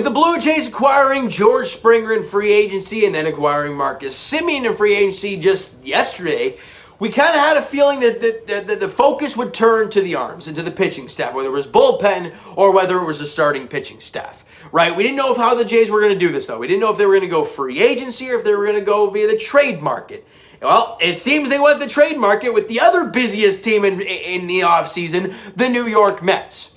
With the Blue Jays acquiring George Springer in free agency and then acquiring Marcus Semien in free agency just yesterday, we kind of had a feeling that the focus would turn to the arms and to the pitching staff, whether it was bullpen or whether it was the starting pitching staff, right? We didn't know how the Jays were going to do this, though. We didn't know if they were going to go free agency or if they were going to go via the trade market. Well, it seems they went the trade market with the other busiest team in the offseason, the New York Mets.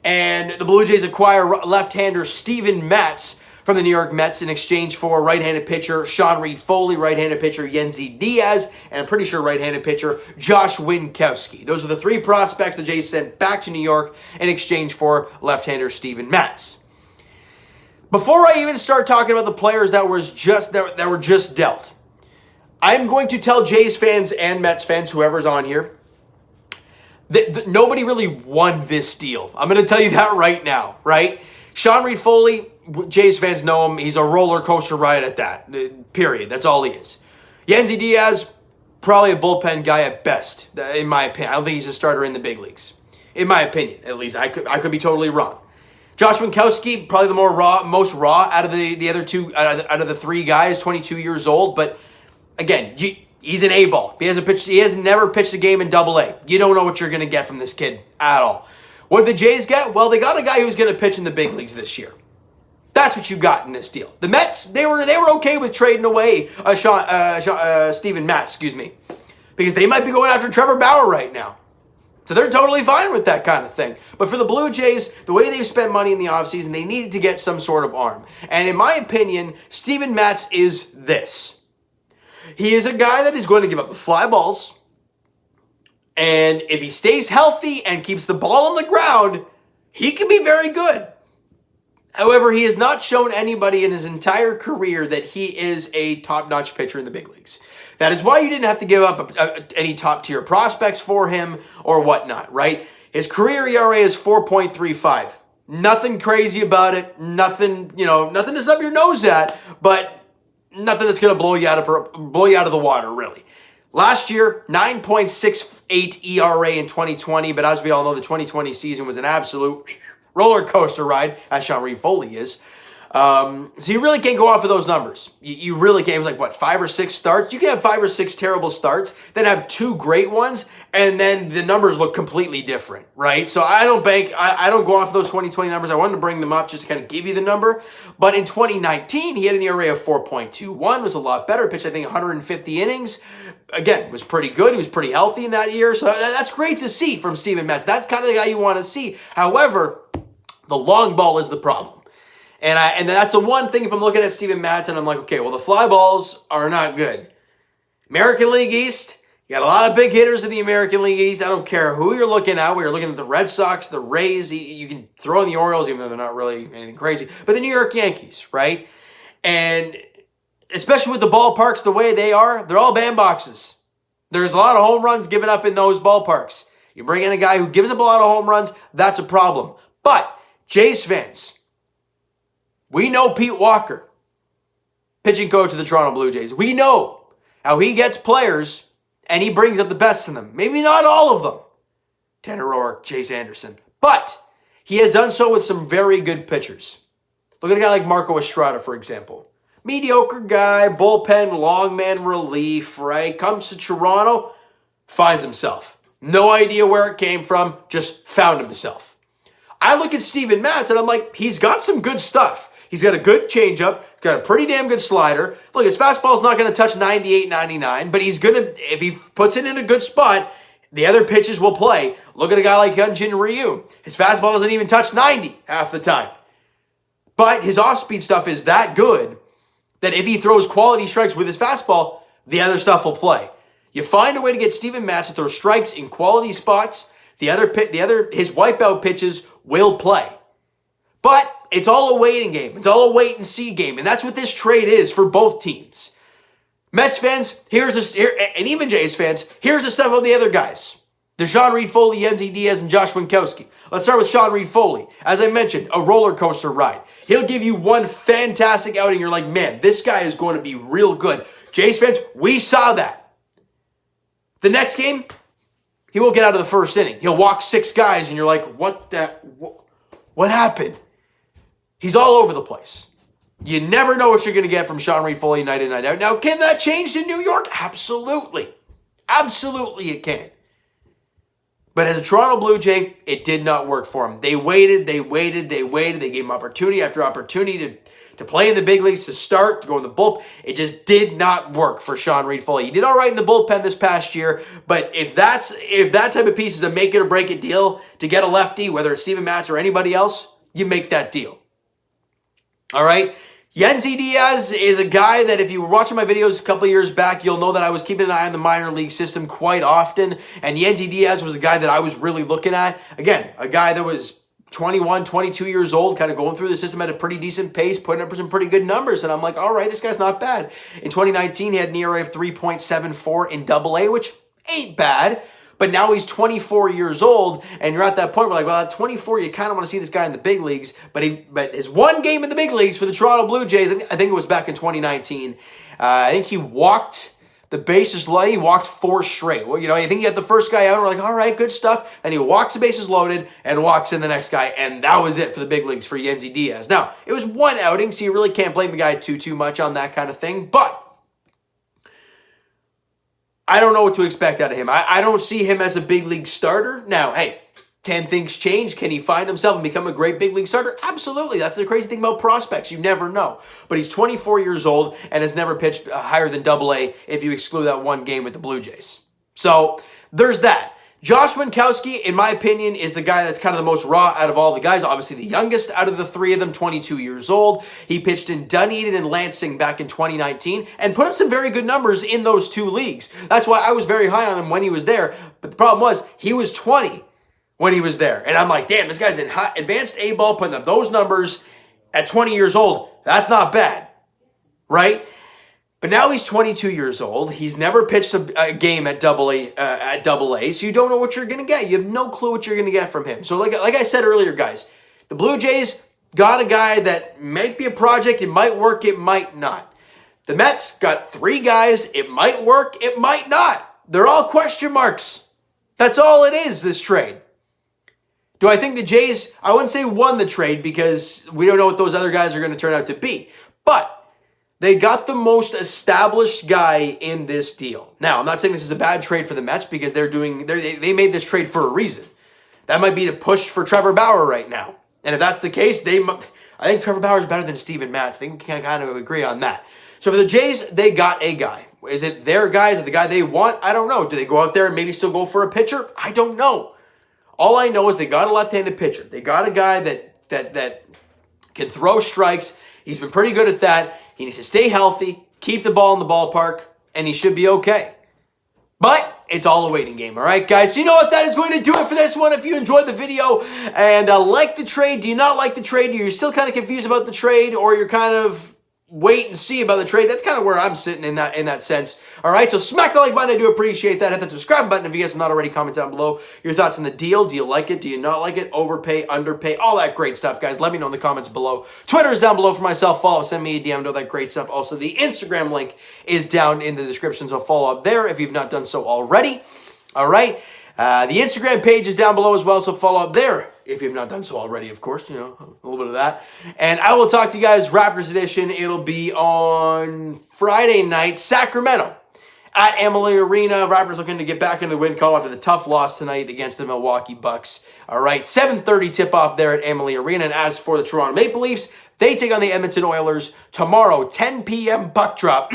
And the Blue Jays acquire left-hander Steven Matz from the New York Mets in exchange for right-handed pitcher Sean Reid-Foley, right-handed pitcher Yancey Diaz, and I'm pretty sure right-handed pitcher Josh Winckowskie. Those are the three prospects the Jays sent back to New York in exchange for left-hander Steven Matz. Before I even start talking about the players that were just dealt, I'm going to tell Jays fans and Mets fans, whoever's on here, that nobody really won this deal. I'm going to tell you that right now, right? Sean Reid-Foley, Jays fans know him. He's a roller coaster ride at that, period. That's all he is. Yancey Diaz, probably a bullpen guy at best, in my opinion. I don't think he's a starter in the big leagues. In my opinion, at least. I could be totally wrong. Josh Winckowskie, probably the most raw out of the other two, out of the three guys, 22 years old. But again, he's an A-ball. He has never pitched a game in Double-A. You don't know what you're going to get from this kid at all. What did the Jays get? Well, they got a guy who's going to pitch in the big leagues this year. That's what you got in this deal. The Mets, they were okay with trading away Steven Matz, because they might be going after Trevor Bauer right now. So they're totally fine with that kind of thing. But for the Blue Jays, the way they've spent money in the offseason, they needed to get some sort of arm. And in my opinion, Steven Matz is this. He is a guy that is going to give up the fly balls. And if he stays healthy and keeps the ball on the ground, he can be very good. However, he has not shown anybody in his entire career that he is a top-notch pitcher in the big leagues. That is why you didn't have to give up any top-tier prospects for him or whatnot, right? His career ERA is 4.35. Nothing crazy about it. Nothing to snub your nose at, but nothing that's going to blow you out of the water, really. Last year, 9.68 ERA in 2020, but as we all know, the 2020 season was an absolute roller coaster ride, as Sean Reid-Foley is. So you really can't go off of those numbers. You really can't. It was like, 5 or 6 starts? You can have 5 or 6 terrible starts, then have 2 great ones, and then the numbers look completely different, right? So I don't go off of those 2020 numbers. I wanted to bring them up just to kind of give you the number. But in 2019, he had an ERA of 4.21, was a lot better. Pitched, I think, 150 innings. Again, was pretty good. He was pretty healthy in that year. So that's great to see from Steven Matz. That's kind of the guy you want to see. However, the long ball is the problem. And that's the one thing if I'm looking at Steven Matz and I'm like, okay, well, the fly balls are not good. American League East, you got a lot of big hitters in the American League East. I don't care who you're looking at. We're looking at the Red Sox, the Rays. You can throw in the Orioles, even though they're not really anything crazy. But the New York Yankees, right? And especially with the ballparks the way they are, they're all bandboxes. There's a lot of home runs given up in those ballparks. You bring in a guy who gives up a lot of home runs, that's a problem. But Jays fans, we know Pete Walker, pitching coach of the Toronto Blue Jays. We know how he gets players and he brings out the best in them. Maybe not all of them. Tanner Roark, Chase Anderson. But he has done so with some very good pitchers. Look at a guy like Marco Estrada, for example. Mediocre guy, bullpen, long man relief, right? Comes to Toronto, finds himself. No idea where it came from, just found himself. I look at Steven Matz and I'm like, he's got some good stuff. He's got a good changeup, got a pretty damn good slider. Look, his fastball's not going to touch 98, 99, but he's going to, if he puts it in a good spot, the other pitches will play. Look at a guy like Hyunjin Ryu. His fastball doesn't even touch 90 half the time. But his off-speed stuff is that good that if he throws quality strikes with his fastball, the other stuff will play. You find a way to get Steven Matz to throw strikes in quality spots, his wipeout pitches will play. But it's all a waiting game. It's all a wait and see game. And that's what this trade is for both teams. Mets fans, and even Jays fans, here's the stuff of the other guys. The Sean Reid-Foley, Yancey Diaz, and Josh Winckowskie. Let's start with Sean Reid-Foley. As I mentioned, a roller coaster ride. He'll give you one fantastic outing. You're like, man, this guy is going to be real good. Jays fans, we saw that. The next game, he won't get out of the first inning. He'll walk 6 guys, and you're like, what happened? He's all over the place. You never know what you're going to get from Sean Reid-Foley night in, night out. Now, can that change in New York? Absolutely. Absolutely it can. But as a Toronto Blue Jay, it did not work for him. They waited. They gave him opportunity after opportunity to play in the big leagues, to start, to go in the bullpen. It just did not work for Sean Reid-Foley. He did all right in the bullpen this past year, but if that type of piece is a make it or break it deal to get a lefty, whether it's Steven Matz or anybody else, you make that deal. All right? Yancey Diaz is a guy that if you were watching my videos a couple years back, you'll know that I was keeping an eye on the minor league system quite often, and Yancey Diaz was a guy that I was really looking at. Again, a guy that was 21, 22 years old, kind of going through the system at a pretty decent pace, putting up some pretty good numbers, and I'm like, all right, this guy's not bad. In 2019, he had an ERA of 3.74 in AA, which ain't bad. But now he's 24 years old, and you're at that point where, like, well, at 24, you kind of want to see this guy in the big leagues. But his one game in the big leagues for the Toronto Blue Jays, I think it was back in 2019. I think he walked the bases loaded. He walked 4 straight. Well, you know, I think he had the first guy out, and we're like, all right, good stuff. And he walks the bases loaded and walks in the next guy, and that was it for the big leagues for Yancey Diaz. Now, it was one outing, so you really can't blame the guy too much on that kind of thing. But I don't know what to expect out of him. I don't see him as a big league starter. Now, hey, can things change? Can he find himself and become a great big league starter? Absolutely. That's the crazy thing about prospects. You never know. But he's 24 years old and has never pitched higher than AA if you exclude that one game with the Blue Jays. So there's that. Josh Winckowskie, in my opinion, is the guy that's kind of the most raw out of all the guys. Obviously, the youngest out of the 3 of them, 22 years old. He pitched in Dunedin and Lansing back in 2019 and put up some very good numbers in those 2 leagues. That's why I was very high on him when he was there. But the problem was, he was 20 when he was there. And I'm like, damn, this guy's in advanced A-ball, putting up those numbers at 20 years old. That's not bad, right? But now he's 22 years old. He's never pitched a game at AA, so you don't know what you're going to get. You have no clue what you're going to get from him. So like I said earlier, guys, the Blue Jays got a guy that might be a project. It might work, it might not. The Mets got 3 guys. It might work, it might not. They're all question marks. That's all it is, this trade. Do I think the Jays, I wouldn't say won the trade because we don't know what those other guys are going to turn out to be. But they got the most established guy in this deal. Now, I'm not saying this is a bad trade for the Mets because they made this trade for a reason. That might be to push for Trevor Bauer right now. And if that's the case, I think Trevor Bauer is better than Steven Matz. I think we can kind of agree on that. So for the Jays, they got a guy. Is it their guy? Is it the guy they want? I don't know. Do they go out there and maybe still go for a pitcher? I don't know. All I know is they got a left-handed pitcher. They got a guy that can throw strikes. He's been pretty good at that. He needs to stay healthy, keep the ball in the ballpark, and he should be okay. But it's all a waiting game, all right, guys? So you know what? That is going to do it for this one. If you enjoyed the video and like the trade, do you not like the trade? You're still kind of confused about the trade, or you're kind of wait and see about the trade. That's kind of where I'm sitting in that sense. All right, so smack the like button. I do appreciate that. Hit that subscribe button if you guys have not already. Comment down below your thoughts on the deal. Do you like it? Do you not like it? Overpay, underpay, all that great stuff, guys. Let me know in the comments below. Twitter is down below for myself. Follow, send me a DM, all that great stuff. Also, the Instagram link is down in the description, so follow up there if you've not done so already. All right. The Instagram page is down below as well, so follow up there if you've not done so already, of course. You know, a little bit of that. And I will talk to you guys Raptors edition. It'll be on Friday night, Sacramento, at Amalie Arena. Raptors looking to get back into the win column after the tough loss tonight against the Milwaukee Bucks. All right, 7:30 tip-off there at Amalie Arena. And as for the Toronto Maple Leafs, they take on the Edmonton Oilers tomorrow, 10 p.m. puck drop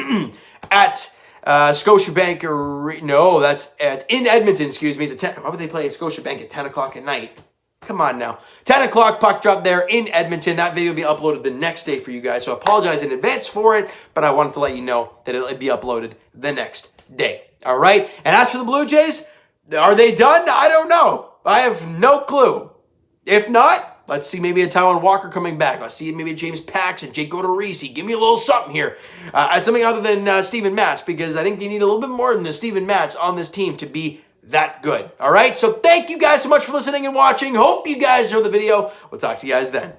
at Scotiabank. No, that's in Edmonton, excuse me. It's 10, why would they play at Scotiabank at 10 o'clock at night? Come on now. 10 o'clock puck drop there in Edmonton. That video will be uploaded the next day for you guys. So I apologize in advance for it, but I wanted to let you know that it'll be uploaded the next day. All right? And as for the Blue Jays, are they done? I don't know. I have no clue. If not, let's see maybe a Taiwan Walker coming back. Let's see maybe a James Paxton, Jake Odorizzi. Give me a little something here. Something other than Steven Matz, because I think they need a little bit more than the Steven Matz on this team to be that good. All right? So thank you guys so much for listening and watching. Hope you guys enjoyed the video. We'll talk to you guys then.